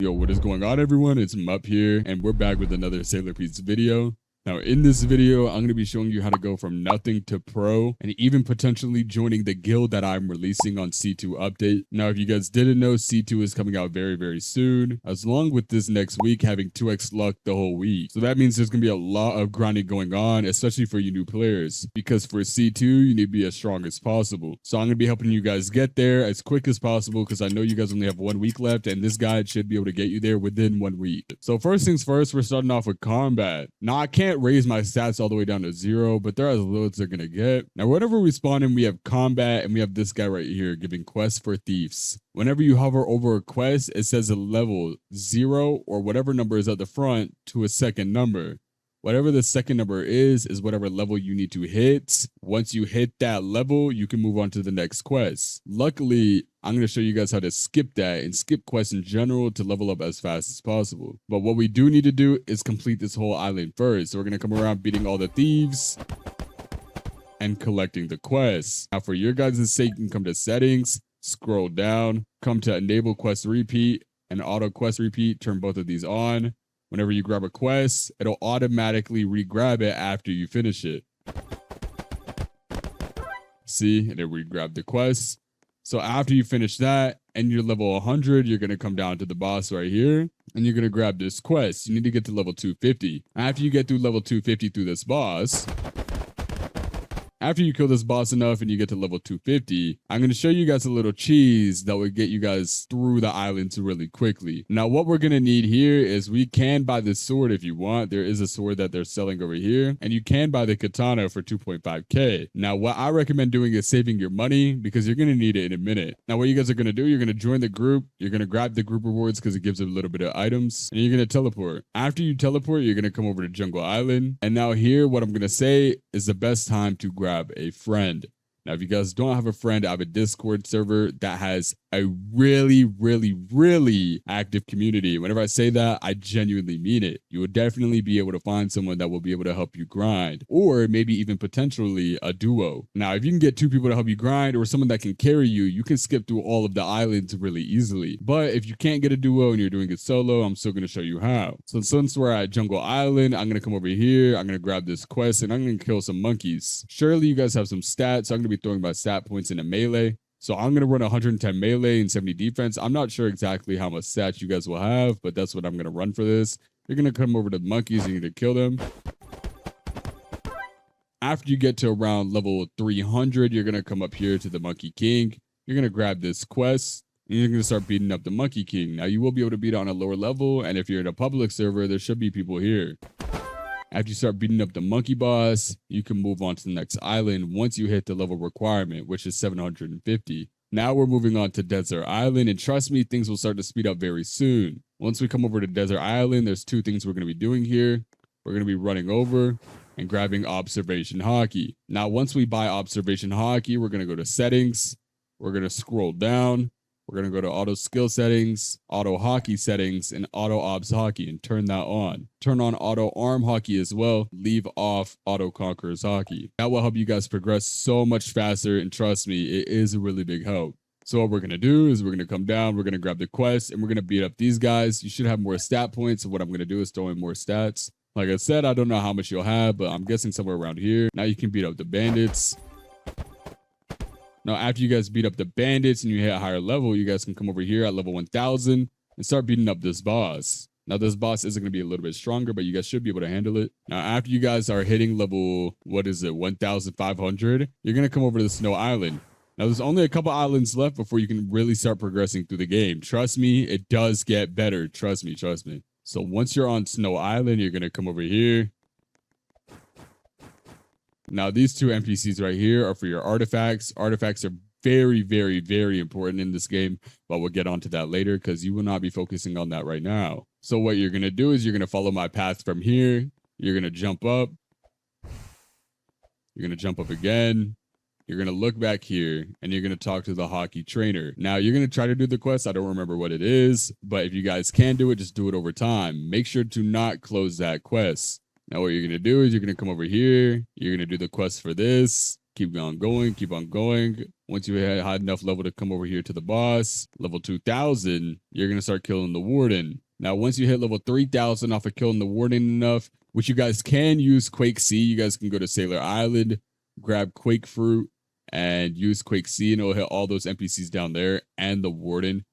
Yo, what is going on, everyone? It's Mup here, and we're back with another Sailor Pete's video. Now, in this video, I'm going to be showing you how to go from nothing to pro, and even potentially joining the guild that I'm releasing on C2 update. Now, if you guys didn't know, C2 is coming out very, very soon, as long with this next week having 2x luck the whole week. So that means there's going to be a lot of grinding going on, especially for you new players, because for C2, you need to be as strong as possible. So I'm going to be helping you guys get there as quick as possible, because I know you guys only have 1 week left, and this guide should be able to get you there within 1 week. So first things first, we're starting off with combat. Now, I can't raise my stats all the way down to 0, but they're as low as they're gonna get. Now, whenever we spawn in, we have combat, and we have this guy right here giving quests for thieves. Whenever you hover over a quest, it says a level 0 or whatever number is at the front to a second number. Whatever the second number is whatever level you need to hit. Once you hit that level, you can move on to the next quest. Luckily, I'm going to show you guys how to skip that and skip quests in general to level up as fast as possible. But what we do need to do is complete this whole island first. So we're going to come around beating all the thieves and collecting the quests. Now, for your guys' sake, you can come to settings, scroll down, come to enable quest repeat and auto quest repeat. Turn both of these on. Whenever you grab a quest, it'll automatically re-grab it after you finish it. See, and it re-grabbed the quest. So after you finish that and you're level 100, you're going to come down to the boss right here and you're going to grab this quest. You need to get to level 250. After you get through level 250 through this boss, after you kill this boss enough and you get to level 250, I'm going to show you guys a little cheese that will get you guys through the islands really quickly. Now, what we're going to need here is we can buy this sword if you want. There is a sword that they're selling over here, and you can buy the katana for 2.5k. Now, what I recommend doing is saving your money because you're going to need it in a minute. Now, what you guys are going to do, you're going to join the group. You're going to grab the group rewards because it gives a little bit of items, and you're going to teleport. After you teleport, you're going to come over to Jungle Island. And now here, what I'm going to say is the best time to grab a friend. Now, if you guys don't have a friend, I have a Discord server that has a really active community. Whenever I say that, I genuinely mean it. You will definitely be able to find someone that will be able to help you grind, or maybe even potentially a duo. Now, if you can get 2 people to help you grind or someone that can carry you, you can skip through all of the islands really easily. But if you can't get a duo and you're doing it solo, I'm still going to show you how. So since we're at Jungle Island, I'm going to come over here. I'm going to grab this quest and I'm going to kill some monkeys. Surely you guys have some stats, so I'm going to be throwing my stat points into melee. So I'm going to run 110 melee and 70 defense. I'm not sure exactly how much stats you guys will have, but that's what I'm going to run for this. You're going to come over to the monkeys and you're going to kill them. After you get to around level 300, you're going to come up here to the Monkey King. You're going to grab this quest and you're going to start beating up the Monkey King. Now, you will be able to beat it on a lower level, and if you're in a public server, there should be people here. After you start beating up the monkey boss, you can move on to the next island once you hit the level requirement, which is 750. Now we're moving on to Desert Island, and trust me, things will start to speed up very soon. Once we come over to Desert Island, there's 2 things we're going to be doing here. We're going to be running over and grabbing Observation Hockey. Now, once we buy Observation Hockey, we're going to go to settings. We're going to scroll down. We're going to go to auto skill settings, auto hockey settings, and auto obs hockey and turn that on. Turn on auto arm hockey as well. Leave off auto conquerors hockey. That will help you guys progress so much faster. And trust me, it is a really big help. So what we're going to do is we're going to come down, we're going to grab the quest, and we're going to beat up these guys. You should have more stat points. So what I'm going to do is throw in more stats. Like I said, I don't know how much you'll have, but I'm guessing somewhere around here. Now you can beat up the bandits. Now, after you guys beat up the bandits and you hit a higher level, you guys can come over here at level 1000 and start beating up this boss. Now, this boss isn't going to be a little bit stronger, but you guys should be able to handle it. Now, after you guys are hitting level, 1500, you're going to come over to the Snow Island. Now, there's only a couple islands left before you can really start progressing through the game. Trust me, it does get better. Trust me. So once you're on Snow Island, you're going to come over here. Now, these 2 NPCs right here are for your artifacts. Artifacts are very important in this game, but we'll get onto that later because you will not be focusing on that right now. So what you're going to do is you're going to follow my path from here. You're going to jump up. You're going to jump up again. You're going to look back here and you're going to talk to the hockey trainer. Now, you're going to try to do the quest. I don't remember what it is, but if you guys can do it, just do it over time. Make sure to not close that quest. Now, what you're going to do is you're going to come over here. You're going to do the quest for this. Keep on going, keep on going. Once you hit a high enough level to come over here to the boss, level 2000, you're going to start killing the warden. Now, once you hit level 3000 off of killing the warden enough, which you guys can use Quake C, you guys can go to Sailor Island, grab Quake Fruit, and use Quake C, and it'll hit all those NPCs down there and the warden.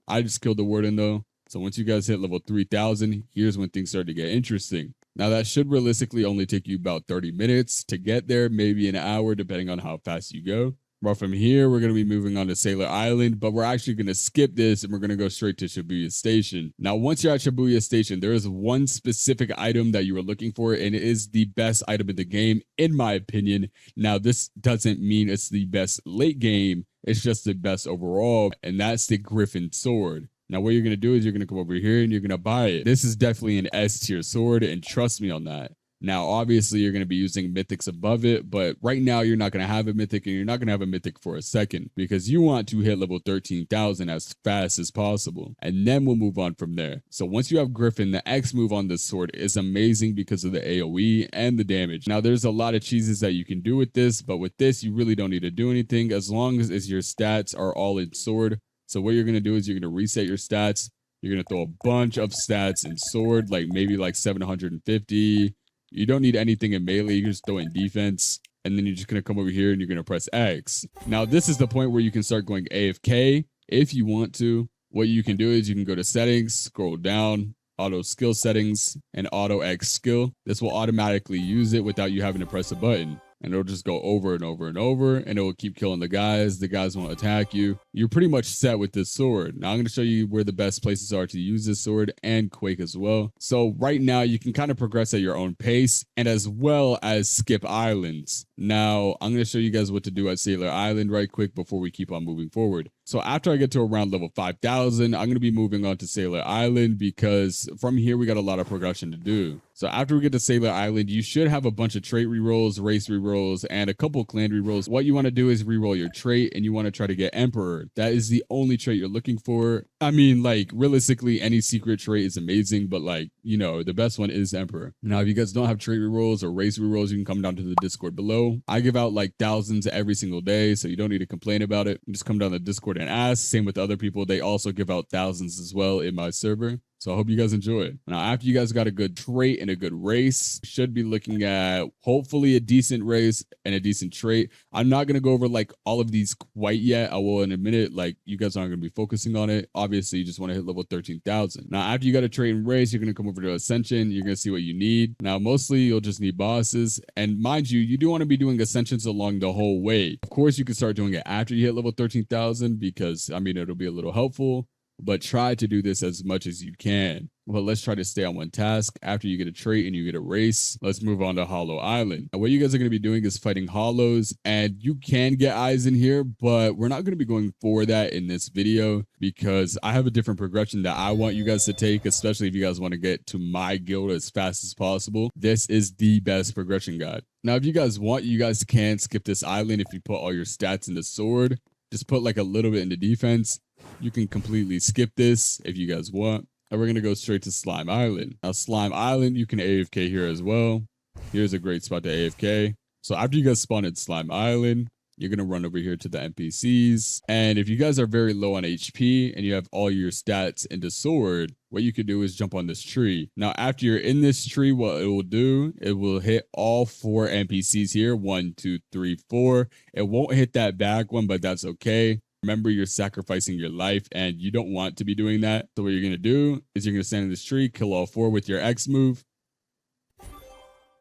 I just killed the warden though. So once you guys hit level 3000, here's when things start to get interesting. Now that should realistically only take you about 30 minutes to get there, maybe an hour, depending on how fast you go. But from here, we're going to be moving on to Sailor Island, but we're actually going to skip this and we're going to go straight to Shabuya Station. Now, once you're at Shabuya Station, there is one specific item that you are looking for, and it is the best item in the game, in my opinion. Now, this doesn't mean it's the best late game. It's just the best overall, and that's the Griffin Sword. Now, what you're going to do is you're going to come over here and you're going to buy it. This is definitely an S tier sword, and trust me on that. Now, obviously, you're going to be using mythics above it, but right now you're not going to have a mythic, and you're not going to have a mythic for a second because you want to hit level 13,000 as fast as possible, and then we'll move on from there. So once you have Griffin, the X move on this sword is amazing because of the AoE and the damage. Now, there's a lot of cheeses that you can do with this, but with this, you really don't need to do anything as long as your stats are all in sword. So what you're going to do is you're going to reset your stats. You're going to throw a bunch of stats in sword, like maybe like 750. You don't need anything in melee. You can just throw in defense. And then you're just going to come over here and you're going to press X. Now, this is the point where you can start going AFK if you want to. What you can do is you can go to settings, scroll down, auto skill settings, and auto X skill. This will automatically use it without you having to press a button. And it'll just go over and over and over, and it will keep killing the guys. The guys won't attack you. You're pretty much set with this sword. Now I'm going to show you where the best places are to use this sword and Quake as well. So right now you can kind of progress at your own pace and as well as skip islands. Now I'm going to show you guys what to do at Sailor Island right quick before we keep on moving forward. So after I get to around level 5000, I'm going to be moving on to Sailor Island because from here we got a lot of progression to do. So after we get to Sailor Island, you should have a bunch of trait rerolls, race rerolls, and a couple clan rerolls. What you want to do is reroll your trait, and you want to try to get Emperor. That is the only trait you're looking for. I mean, like, realistically, any secret trait is amazing, but like, you know, the best one is Emperor. Now, if you guys don't have trait rerolls or race rerolls, you can come down to the Discord below. I give out like thousands every single day, so you don't need to complain about it. Just come down to the Discord and ask. Same with other people. They also give out thousands as well in my server. So I hope you guys enjoy it. Now, after you guys got a good trait and a good race, should be looking at hopefully a decent race and a decent trait. I'm not going to go over like all of these quite yet. I will in a minute. Like you guys aren't going to be focusing on it. Obviously, you just want to hit level 13,000. Now, after you got a trait and race, you're going to come over to Ascension. You're going to see what you need. Now, mostly you'll just need bosses. And mind you do want to be doing Ascensions along the whole way. Of course, you can start doing it after you hit level 13,000 because, I mean, it'll be a little helpful. But try to do this as much as you can. Well, let's try to stay on one task. After you get a trait and you get a race, let's move on to Hollow Island. Now, what you guys are going to be doing is fighting hollows, and you can get eyes in here, but we're not going to be going for that in this video because I have a different progression that I want you guys to take, especially if you guys want to get to my guild as fast as possible. This is the best progression guide. Now, if you guys want, you guys can skip this island if you put all your stats in the sword. Just put like a little bit into defense. You can completely skip this if you guys want. And we're going to go straight to Slime Island. Now, Slime Island, you can AFK here as well. Here's a great spot to AFK. So after you guys spawn at Slime Island, you're going to run over here to the NPCs. And if you guys are very low on HP and you have all your stats into sword, what you could do is jump on this tree. Now, after you're in this tree, what it will do, it will hit all 4 NPCs here. 1, 2, 3, 4. It won't hit that back one, but that's okay. Remember, you're sacrificing your life and you don't want to be doing that. So what you're going to do is you're going to stand in this tree, kill all 4 with your X move.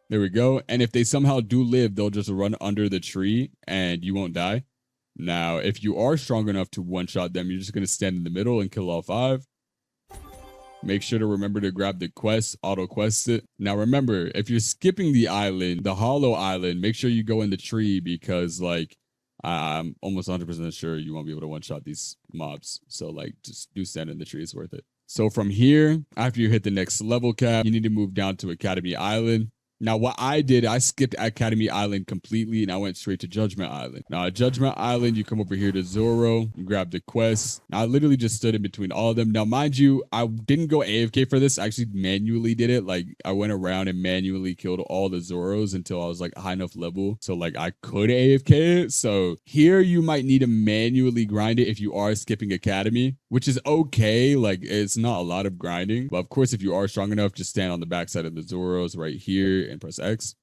There we go. And if they somehow do live, they'll just run under the tree and you won't die. Now, if you are strong enough to one-shot them, you're just going to stand in the middle and kill all 5. Make sure to remember to grab the quest, auto quest it. Now remember, if you're skipping the island, the Hollow Island, make sure you go in the tree because like, I'm almost 100% sure you won't be able to one-shot these mobs. So like, just do stand in the tree, it's worth it. So from here, after you hit the next level cap, you need to move down to Academy Island. Now, what I did, I skipped Academy Island completely and I went straight to Judgment Island. Now, at Judgment Island, you come over here to Zoro, you grab the quest. Now, I literally just stood in between all of them. Now, mind you, I didn't go AFK for this. I actually manually did it. Like, I went around and manually killed all the Zoros until I was like high enough level. So, like, I could AFK it. So, here you might need to manually grind it if you are skipping Academy, which is okay. Like, it's not a lot of grinding. But of course, if you are strong enough, just stand on the backside of the Zoros right here and press X.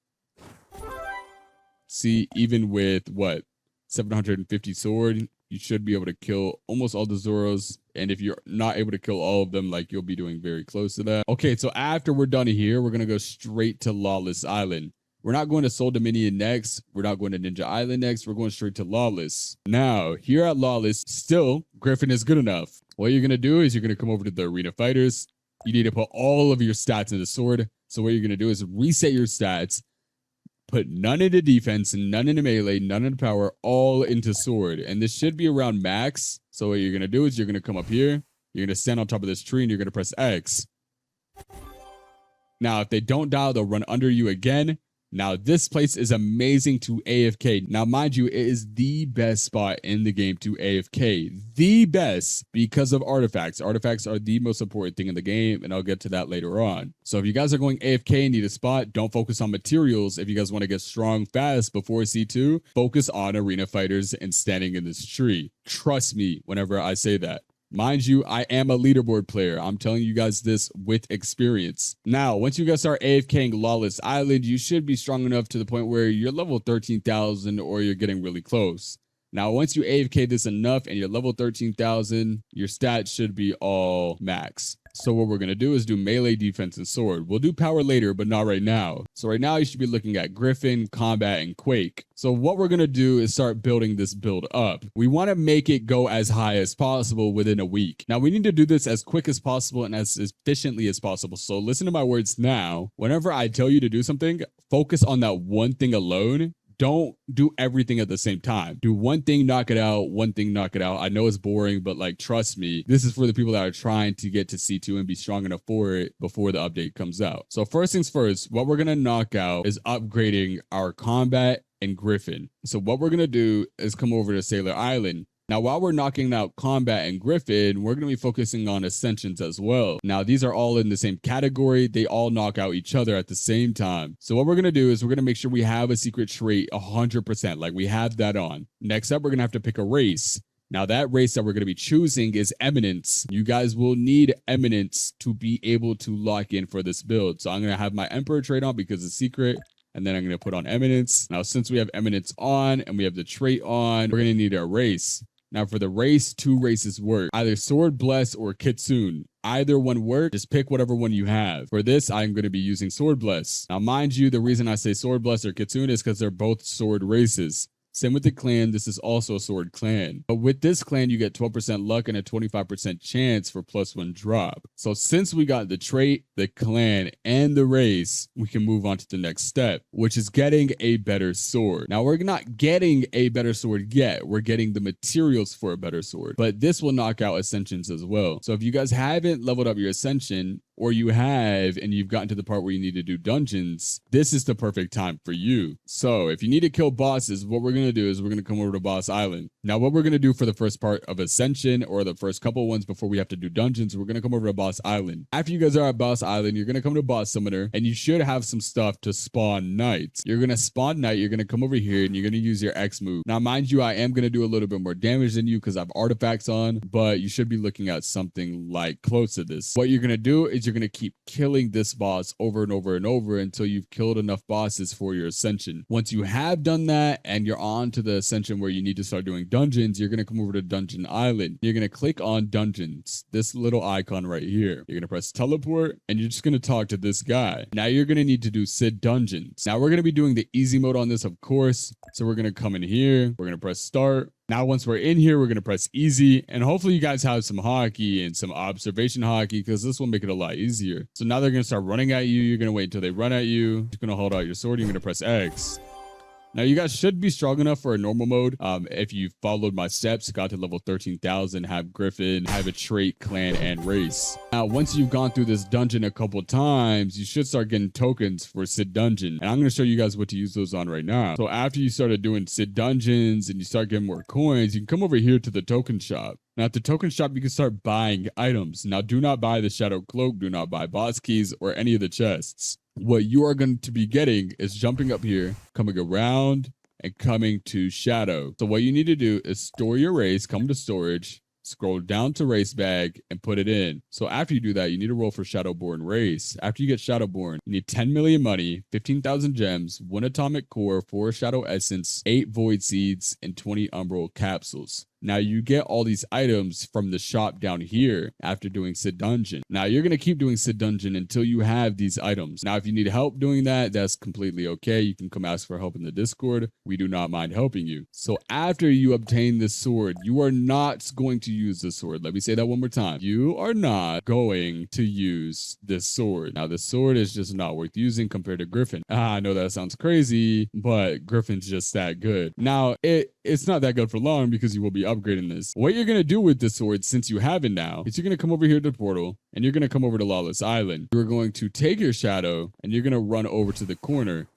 See, even with what 750 sword, you should be able to kill almost all the Zoros. And if you're not able to kill all of them, like, you'll be doing very close to that. Okay, so after we're done here, we're gonna go straight to Lawless Island. We're not going to Soul Dominion next. We're not going to Ninja Island next. We're going straight to Lawless. Now, here at Lawless, still, Griffin is good enough. What you're going to do is you're going to come over to the Arena Fighters. You need to put all of your stats into sword. So what you're going to do is reset your stats, put none into defense, none into melee, none into power, all into sword. And this should be around max. So what you're going to do is you're going to come up here. You're going to stand on top of this tree and you're going to press X. Now, if they don't die, they'll run under you again. Now, this place is amazing to AFK. Now, mind you, it is the best spot in the game to AFK. The best because of artifacts. Artifacts are the most important thing in the game, and I'll get to that later on. So if you guys are going AFK and need a spot, don't focus on materials. If you guys want to get strong fast before C2, focus on arena fighters and standing in this tree. Trust me whenever I say that. Mind you, I am a leaderboard player. I'm telling you guys this with experience. Now, once you guys start AFKing Lawless Island, you should be strong enough to the point where you're level 13,000 or you're getting really close. Now, once you AFK this enough and you're level 13,000, your stats should be all max. So what we're going to do is do melee, defense, and sword. We'll do power later, but not right now. So right now you should be looking at Griffin, Combat, and Quake. So what we're going to do is start building this build up. We want to make it go as high as possible within a week. Now we need to do this as quick as possible and as efficiently as possible. So listen to my words now. Whenever I tell you to do something, focus on that one thing alone. Don't do everything at the same time. Do one thing, knock it out. One thing, knock it out. I know it's boring, but like, trust me, this is for the people that are trying to get to C2 and be strong enough for it before the update comes out. So first things first, what we're going to knock out is upgrading our Combat and Griffin. So what we're going to do is come over to Sailor Island. Now, while we're knocking out Combat and Griffin, we're going to be focusing on Ascensions as well. Now, these are all in the same category. They all knock out each other at the same time. So what we're going to do is we're going to make sure we have a secret trait 100%, like we have that on. Next up, we're going to have to pick a race. Now, that race that we're going to be choosing is Eminence. You guys will need Eminence to be able to lock in for this build. So I'm going to have my Emperor trait on because it's secret. And then I'm going to put on Eminence. Now, since we have Eminence on and we have the trait on, we're going to need a race. Now, for the race, 2 races work. Either Sword Bless or Kitsune. Either one work, just pick whatever one you have. For this, I'm going to be using Sword Bless. Now, mind you, the reason I say Sword Bless or Kitsune is because they're both sword races. Same with the clan, this is also a sword clan. But with this clan, you get 12% luck and a 25% chance for +1 drop. So since we got the trait, the clan, and the race, we can move on to the next step, which is getting a better sword. Now, we're not getting a better sword yet. We're getting the materials for a better sword. But this will knock out Ascensions as well. So if you guys haven't leveled up your Ascension, or you have and you've gotten to the part where you need to do dungeons, this is the perfect time for you. So if you need to kill bosses, what we're going to do is we're going to come over to Boss Island. Now, what we're going to do for the first part of Ascension, or the first couple ones before we have to do dungeons, we're going to come over to Boss Island. After you guys are at Boss Island, you're going to come to Boss Summoner, and you should have some stuff to spawn knights. You're going to spawn knight, you're going to come over here, and you're going to use your X move. Now, mind you, I am going to do a little bit more damage than you because I have artifacts on, but you should be looking at something like close to this. What you're going to do is you're going to keep killing this boss over and over and over until you've killed enough bosses for your Ascension. Once you have done that and you're on to the Ascension where you need to start doing dungeons, you're going to come over to Dungeon Island. You're going to click on Dungeons, this little icon right here. You're going to press teleport and you're just going to talk to this guy. Now you're going to need to do Sid Dungeons. Now we're going to be doing the easy mode on this, of course. So we're going to come in here. We're going to press start. Now, once we're in here, we're going to press easy, and hopefully you guys have some hockey and some observation hockey because this will make it a lot easier. So now they're going to start running at you. You're going to wait until they run at you. You're going to hold out your sword. You're going to press X. Now, you guys should be strong enough for a normal mode. If you followed my steps, got to level 13,000, have Griffin, have a trait, clan, and race. Now, once you've gone through this dungeon a couple times, you should start getting tokens for Sid Dungeon. And I'm going to show you guys what to use those on right now. So after you started doing Sid Dungeons and you start getting more coins, you can come over here to the token shop. Now, at the token shop, you can start buying items. Now, do not buy the Shadow Cloak, do not buy boss keys, or any of the chests. What you are going to be getting is jumping up here, coming around, and coming to Shadow. So what you need to do is store your race, come to storage, scroll down to race bag, and put it in. So after you do that, you need to roll for Shadowborn race. After you get Shadowborn, you need 10 million money, 15,000 gems, 1 atomic core, 4 shadow essence, 8 void seeds, and 20 umbral capsules. Now you get all these items from the shop down here after doing Sid Dungeon. Now you're going to keep doing Sid Dungeon until you have these items. Now if you need help doing that, that's completely okay. You can come ask for help in the Discord. We do not mind helping you. So after you obtain this sword, you are not going to use this sword. Let me say that one more time. You are not going to use this sword. Now the sword is just not worth using compared to Griffin. I know that sounds crazy, but Griffin's just that good. Now it's not that good for long because you will be upgrading this. What you're going to do with this sword, since you have it now, is you're going to come over here to the portal and you're going to come over to Lawless Island. You're going to take your shadow and you're going to run over to the corner.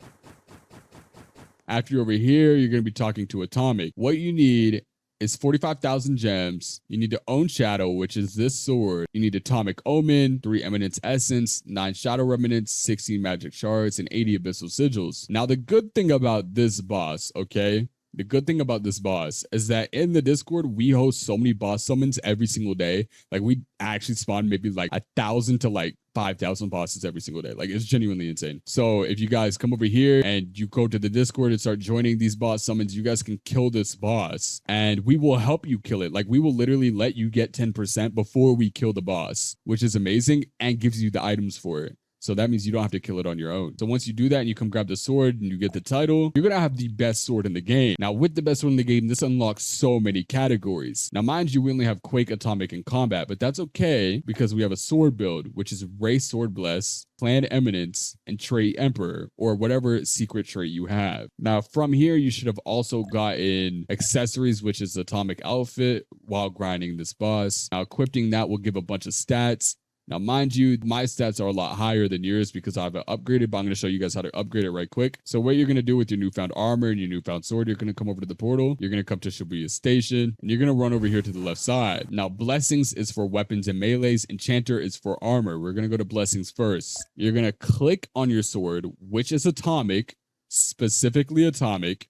After you're over here, you're going to be talking to Atomic. What you need is 45,000 gems. You need to own Shadow, which is this sword. You need Atomic Omen, 3 Eminence Essence, 9 Shadow Remnants, 16 Magic Shards, and 80 Abyssal Sigils. Now, the good thing about this boss, okay? The good thing about this boss is that in the Discord, we host so many boss summons every single day. Like, we actually spawn maybe like 1,000 to like 5,000 bosses every single day. Like, it's genuinely insane. So if you guys come over here and you go to the Discord and start joining these boss summons, you guys can kill this boss and we will help you kill it. Like, we will literally let you get 10% before we kill the boss, which is amazing and gives you the items for it. So that means you don't have to kill it on your own. So once you do that and you come grab the sword and you get the title, you're going to have the best sword in the game. Now, with the best sword in the game, this unlocks so many categories. Now, mind you, we only have Quake, Atomic, and Combat, but that's okay because we have a sword build, which is Race Sword Bless, Clan Eminence, and Trait Emperor, or whatever secret trait you have. Now, from here, you should have also gotten accessories, which is Atomic Outfit, while grinding this boss. Now, equipping that will give a bunch of stats. Now, mind you, my stats are a lot higher than yours because I've upgraded, but I'm going to show you guys how to upgrade it right quick. So what you're going to do with your newfound armor and your newfound sword, you're going to come over to the portal. You're going to come to Shabuya Station, and you're going to run over here to the left side. Now, Blessings is for weapons and melees. Enchanter is for armor. We're going to go to Blessings first. You're going to click on your sword, which is Atomic, specifically Atomic,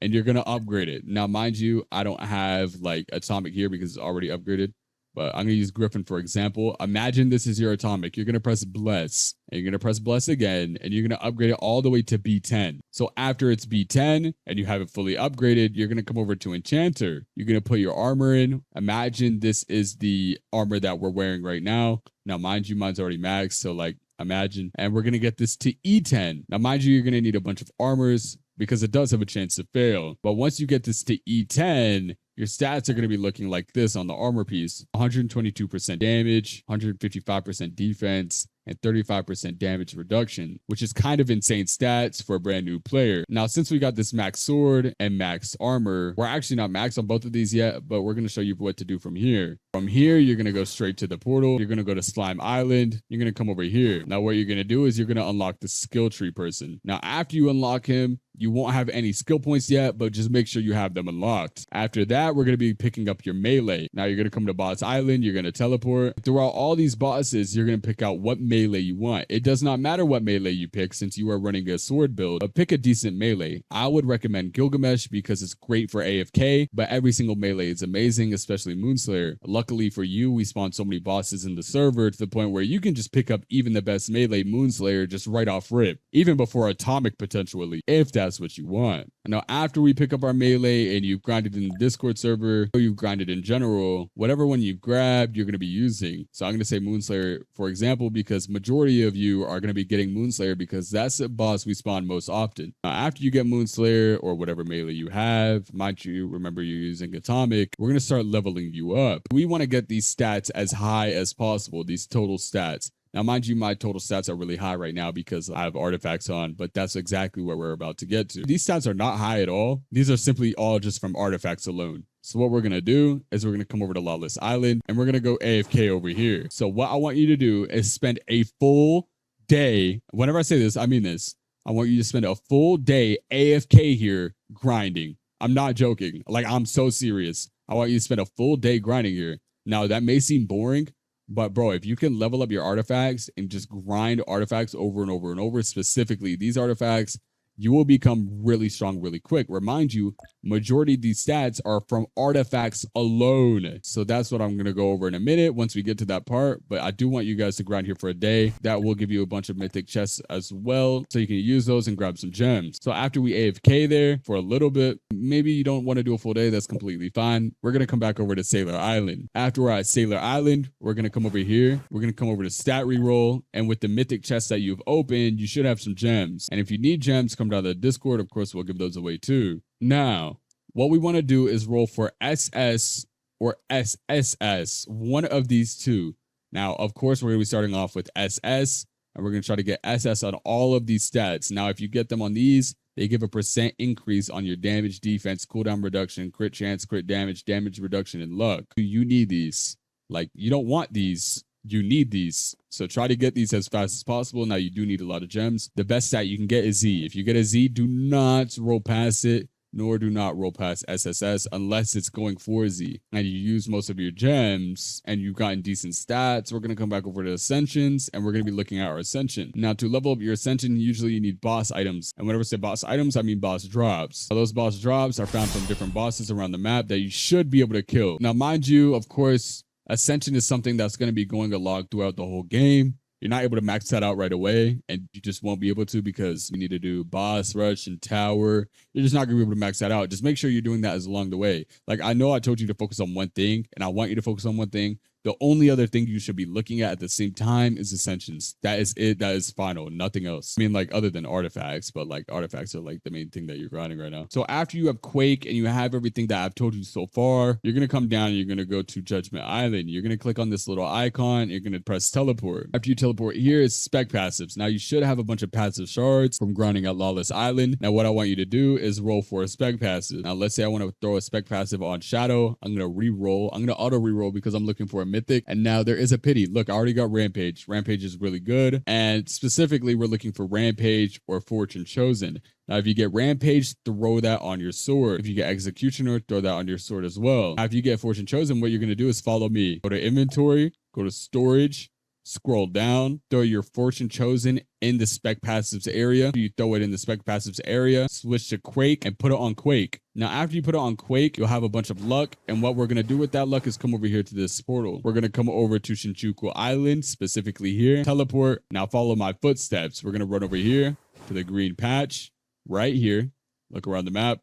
and you're going to upgrade it. Now, mind you, I don't have like Atomic here because it's already upgraded. But I'm going to use Griffin for example. Imagine this is your Atomic. You're going to press Bless. And you're going to press Bless again. And you're going to upgrade it all the way to B10. So after it's B10 and you have it fully upgraded, you're going to come over to Enchanter. You're going to put your armor in. Imagine this is the armor that we're wearing right now. Now, mind you, mine's already maxed. So like, imagine. And we're going to get this to E10. Now, mind you, you're going to need a bunch of armors because it does have a chance to fail. But once you get this to E10, your stats are going to be looking like this on the armor piece. 122% damage, 155% defense, and 35% damage reduction, which is kind of insane stats for a brand new player. Now, since we got this max sword and max armor, we're actually not max on both of these yet, but we're going to show you what to do from here. From here, you're going to go straight to the portal. You're going to go to Slime Island. You're going to come over here. Now, what you're going to do is you're going to unlock the skill tree person. Now, after you unlock him, you won't have any skill points yet, but just make sure you have them unlocked. After that, we're going to be picking up your melee. Now, you're going to come to Boss Island. You're going to teleport. Throughout all these bosses, you're going to pick out what melee you want. It does not matter what melee you pick since you are running a sword build, but pick a decent melee. I would recommend Gilgamesh because it's great for AFK, but every single melee is amazing, especially Moonslayer. Luckily for you, we spawned so many bosses in the server to the point where you can just pick up even the best melee Moonslayer just right off rip, even before Atomic potentially, if that's what you want. Now, after we pick up our melee and you've grinded in the Discord server, or you've grinded in general, whatever one you've grabbed, you're going to be using. So I'm going to say Moonslayer, for example, because majority of you are going to be getting Moonslayer because that's a boss we spawn most often. Now, after you get Moonslayer or whatever melee you have, mind you, remember you're using Atomic, we're going to start leveling you up. We want to get these stats as high as possible, these total stats. Now, mind you, my total stats are really high right now because I have artifacts on, but that's exactly where we're about to get to. These stats are not high at all. These are simply all just from artifacts alone. So what we're going to do is we're going to come over to Lawless Island and we're going to go AFK over here. So what I want you to do is spend a full day. Whenever I say this, I mean this. I want you to spend a full day AFK here grinding. I'm not joking. Like, I'm so serious. I want you to spend a full day grinding here. Now, that may seem boring, but bro, if you can level up your artifacts and just grind artifacts over and over and over, specifically these artifacts, you will become really strong really quick. Remind you, majority of these stats are from artifacts alone. So that's what I'm going to go over in a minute once we get to that part. But I do want you guys to grind here for a day. That will give you a bunch of mythic chests as well, so you can use those and grab some gems. So after we AFK there for a little bit, maybe you don't want to do a full day. That's completely fine. We're going to come back over to Sailor Island. After we're at Sailor Island, we're going to come over here. We're going to come over to stat reroll. And with the mythic chests that you've opened, you should have some gems. And if you need gems, come down to the Discord. Of course, we'll give those away too. Now, what we want to do is roll for SS or SSS, one of these two. Now, of course, we're going to be starting off with SS, and we're going to try to get SS on all of these stats. Now, if you get them on these, they give a % increase on your damage, defense, cooldown reduction, crit chance, crit damage, damage reduction, and luck. You need these. Like, you don't want these. You need these. So try to get these as fast as possible. Now, you do need a lot of gems. The best stat you can get is Z. If you get a Z, do not roll past it, nor do not roll past SSS unless it's going for Z and you use most of your gems and you've gotten decent stats. We're going to come back over to Ascensions and we're going to be looking at our Ascension. Now, to level up your Ascension, usually you need boss items. And whenever I say boss items, I mean boss drops. Now, those boss drops are found from different bosses around the map that you should be able to kill. Now, mind you, of course, Ascension is something that's going to be going along throughout the whole game. You're not able to max that out right away, and you just won't be able to because you need to do boss rush and tower. You're just not going to be able to max that out. Just make sure you're doing that as along the way. Like, I know I told you to focus on one thing, and I want you to focus on one thing. The only other thing you should be looking at the same time is Ascensions. That is it. That is final. Nothing else. I mean, like, other than artifacts, but like artifacts are like the main thing that you're grinding right now. So after you have Quake and you have everything that I've told you so far, you're going to come down and you're going to go to Judgment Island. You're going to click on this little icon. You're going to press teleport. After you teleport here is spec passives. Now you should have a bunch of passive shards from grinding at Lawless Island. Now what I want you to do is roll for a spec passive. Now let's say I want to throw a spec passive on Shadow. I'm going to re-roll. I'm going to auto re-roll because I'm looking for a mythic. And now there is a pity. Look, I already got Rampage. Rampage is really good. And specifically, we're looking for Rampage or Fortune Chosen. Now, if you get Rampage, throw that on your sword. If you get Executioner, throw that on your sword as well. Now, if you get Fortune Chosen, what you're going to do is follow me. Go to Inventory, go to Storage, scroll down, throw your Fortune Chosen in the spec passives area. You throw it in the spec passives area, switch to Quake and put it on Quake. Now, after you put it on Quake, you'll have a bunch of luck. And what we're going to do with that luck is come over here to this portal. We're going to come over to Shinjuku Island, specifically here, teleport. Now follow my footsteps. We're going to run over here to the green patch right here. Look around the map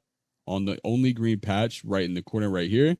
on the only green patch right in the corner right here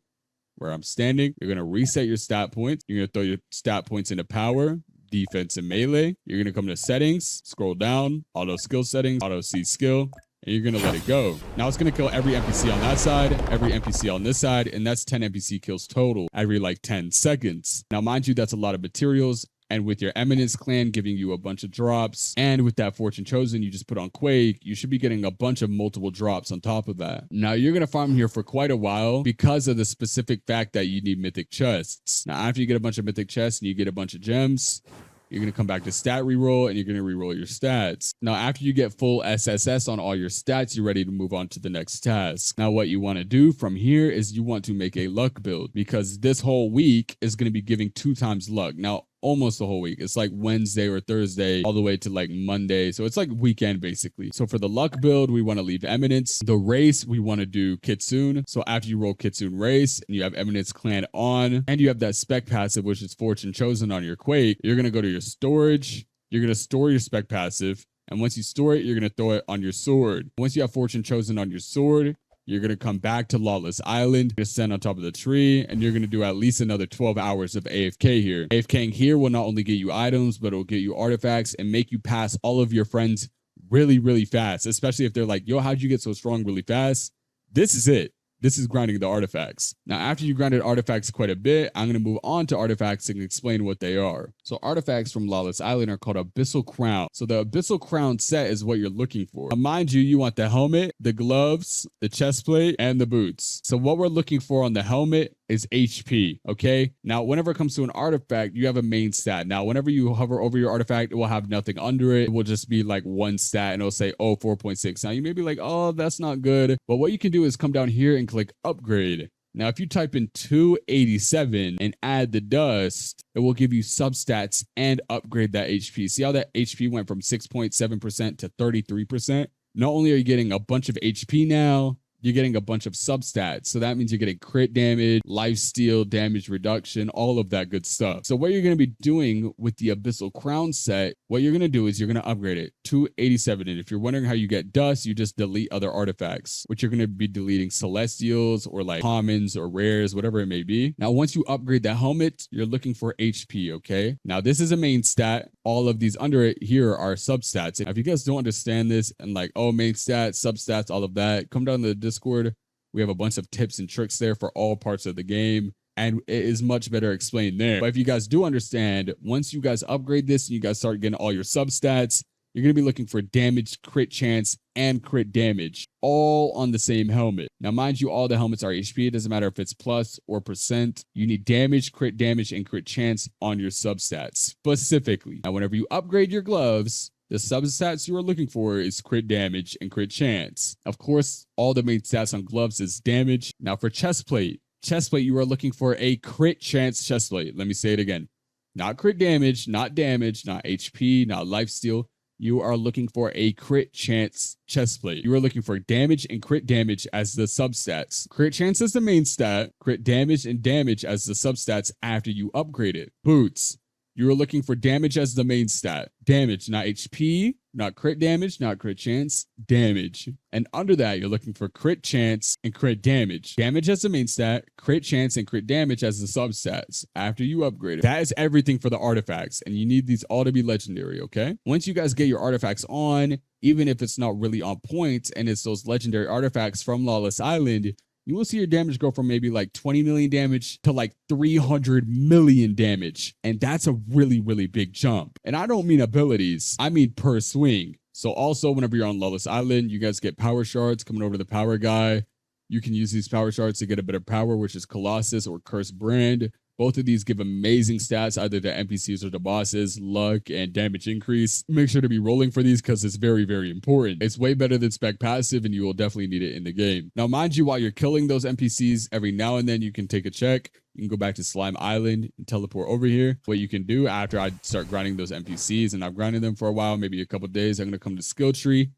where I'm standing. You're going to reset your stat points. You're going to throw your stat points into power, defense, and melee. You're going to come to settings, scroll down, auto skill settings, auto C skill, and you're going to let it go. Now it's going to kill every NPC on that side, every NPC on this side, and that's 10 NPC kills total every like 10 seconds. Now, mind you, that's a lot of materials. And with your Eminence clan giving you a bunch of drops, and with that Fortune Chosen you just put on Quake, you should be getting a bunch of multiple drops on top of that. Now, you're going to farm here for quite a while because of the specific fact that you need mythic chests. Now, after you get a bunch of mythic chests and you get a bunch of gems, you're going to come back to stat reroll and you're going to reroll your stats. Now, after you get full SSS on all your stats, you're ready to move on to the next task. Now, what you want to do from here is you want to make a luck build because this whole week is going to be giving 2 times luck. Now, almost the whole week. It's like Wednesday or Thursday all the way to like Monday. So it's like weekend basically. So for the luck build, we want to leave Eminence. The race, we want to do Kitsune. So after you roll Kitsune race and you have Eminence clan on and you have that spec passive, which is Fortune Chosen on your Quake, you're going to go to your storage. You're going to store your spec passive. And once you store it, you're going to throw it on your sword. Once you have Fortune Chosen on your sword, you're going to come back to Lawless Island, you're going to stand on top of the tree, and you're going to do at least another 12 hours of AFK here. AFKing here will not only get you items, but it will get you artifacts and make you pass all of your friends really, really fast, especially if they're like, yo, how'd you get so strong really fast? This is it. This is grinding the artifacts. Now, after you grinded artifacts quite a bit, I'm going to move on to artifacts and explain what they are. So artifacts from Lawless Island are called Abyssal Crown. So the Abyssal Crown set is what you're looking for. Now, mind you, you want the helmet, the gloves, the chest plate, and the boots. So what we're looking for on the helmet is HP, okay? Now, whenever it comes to an artifact, you have a main stat. Now, whenever you hover over your artifact, it will have nothing under it. It will just be like one stat and it'll say, oh, 4.6. Now, you may be like, oh, that's not good. But what you can do is come down here and click upgrade. Now, if you type in 287 and add the dust, it will give you substats and upgrade that HP. See how that HP went from 6.7% to 33%? Not only are you getting a bunch of HP now, you're getting a bunch of substats. So that means you're getting crit damage, lifesteal, damage reduction, all of that good stuff. So what you're going to be doing with the Abyssal Crown set, what you're going to do is you're going to upgrade it to 87. And if you're wondering how you get dust, you just delete other artifacts, which you're going to be deleting celestials or like commons or rares, whatever it may be. Now, once you upgrade the helmet, you're looking for HP, okay? Now, this is a main stat. All of these under it here are substats. If you guys don't understand this and like, oh, main stats, substats, all of that, come down to the Discord. We have a bunch of tips and tricks there for all parts of the game, and it is much better explained there. But if you guys do understand, once you guys upgrade this and you guys start getting all your substats, you're going to be looking for damage, crit chance, and crit damage, all on the same helmet. Now, mind you, all the helmets are HP. It doesn't matter if it's plus or percent. You need damage, and crit chance on your substats specifically. Now, whenever you upgrade your gloves, the substats you are looking for is crit damage and crit chance. Of course, all the main stats on gloves is damage. Now for chestplate, you are looking for a crit chance chestplate. Let me say it again. Not crit damage, not HP, not lifesteal. You are looking for a crit chance chestplate. You are looking for damage and crit damage as the substats. Crit chance is the main stat, crit damage and damage as the substats after you upgrade it. Boots. You are looking for damage as the main stat. Damage, not HP, not crit damage, not crit chance, damage. And under that, you're looking for crit chance and crit damage. Damage as the main stat, crit chance and crit damage as the substats after you upgrade it. That is everything for the artifacts, and you need these all to be legendary, okay? Once you guys get your artifacts on, even if it's not really on point and it's those legendary artifacts from Lawless Island, you will see your damage go from maybe like 20 million damage to like 300 million damage. And that's a really, really big jump. And I don't mean abilities, I mean per swing. So also whenever you're on Lawless Island, you guys get power shards coming over to the power guy. You can use these power shards to get a bit of power, which is Colossus or Cursed Brand. Both of these give amazing stats, either to NPCs or to bosses, luck, and damage increase. Make sure to be rolling for these because it's very, very important. It's way better than spec passive, and you will definitely need it in the game. Now, mind you, while you're killing those NPCs, every now and then you can take a check. You can go back to Slime Island and teleport over here. What you can do after I start grinding those NPCs, and I've grinded them for a while, maybe a couple of days, I'm going to come to skill tree,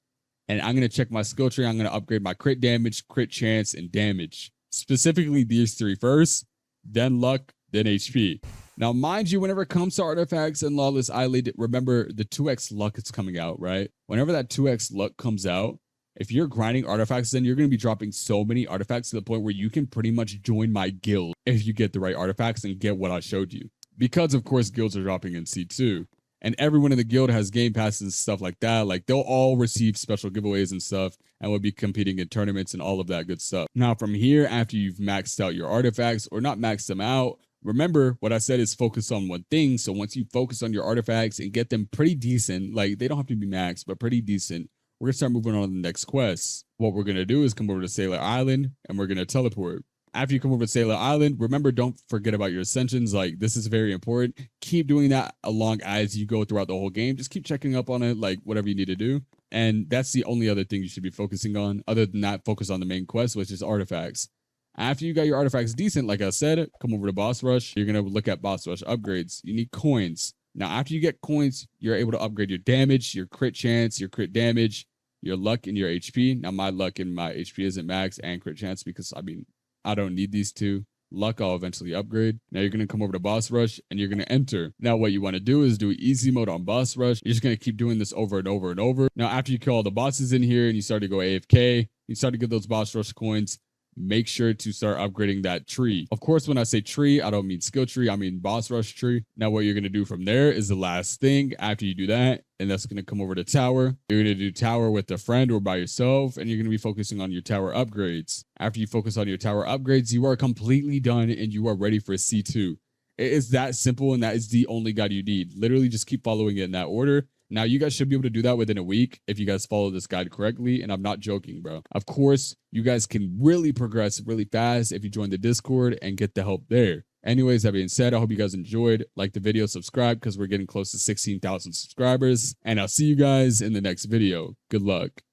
and I'm going to check my skill tree. I'm going to upgrade my crit damage, crit chance, and damage. Specifically these three first, then luck, then HP. Now, mind you, whenever it comes to artifacts in Lawless Island, remember the 2x luck is coming out, right? Whenever that 2x luck comes out, if you're grinding artifacts, then you're going to be dropping so many artifacts to the point where you can pretty much join my guild if you get the right artifacts and get what I showed you. Because, of course, guilds are dropping in C2. And everyone in the guild has game passes and stuff like that. Like, they'll all receive special giveaways and stuff and will be competing in tournaments and all of that good stuff. Now, from here, after you've maxed out your artifacts or not maxed them out, remember what I said is focus on one thing. So once you focus on your artifacts and get them pretty decent, like they don't have to be maxed, but pretty decent, we're going to start moving on to the next quest. What we're going to do is come over to Sailor Island and we're going to teleport. After you come over to Sailor Island, remember, don't forget about your ascensions. Like, this is very important. Keep doing that along as you go throughout the whole game. Just keep checking up on it, like whatever you need to do. And that's the only other thing you should be focusing on. Other than that, focus on the main quest, which is artifacts. After you got your artifacts decent, like I said, come over to Boss Rush. You're going to look at Boss Rush upgrades. You need coins. Now, after you get coins, you're able to upgrade your damage, your crit chance, your crit damage, your luck, and your HP. Now, my luck and my HP isn't max, and crit chance because, I mean, I don't need these two. Luck, I'll eventually upgrade. Now, you're going to come over to Boss Rush, and you're going to enter. Now, what you want to do is do easy mode on Boss Rush. You're just going to keep doing this over and over and over. Now, after you kill all the bosses in here, and you start to go AFK, you start to get those Boss Rush coins, make sure to start upgrading that tree. Of course, when I say tree, I don't mean skill tree, I mean boss rush tree. Now, what you're going to do from there is the last thing after you do that, and that's going to come over to tower. You're going to do tower with a friend or by yourself, and you're going to be focusing on your tower upgrades. After you focus on your tower upgrades, you are completely done and you are ready for C2. It is that simple, and that is the only guide you need. Literally just keep following it in that order. Now, you guys should be able to do that within a week if you guys follow this guide correctly, and I'm not joking, bro. Of course, you guys can really progress really fast if you join the Discord and get the help there. Anyways, that being said, I hope you guys enjoyed. Like the video, subscribe, because we're getting close to 16,000 subscribers, and I'll see you guys in the next video. Good luck.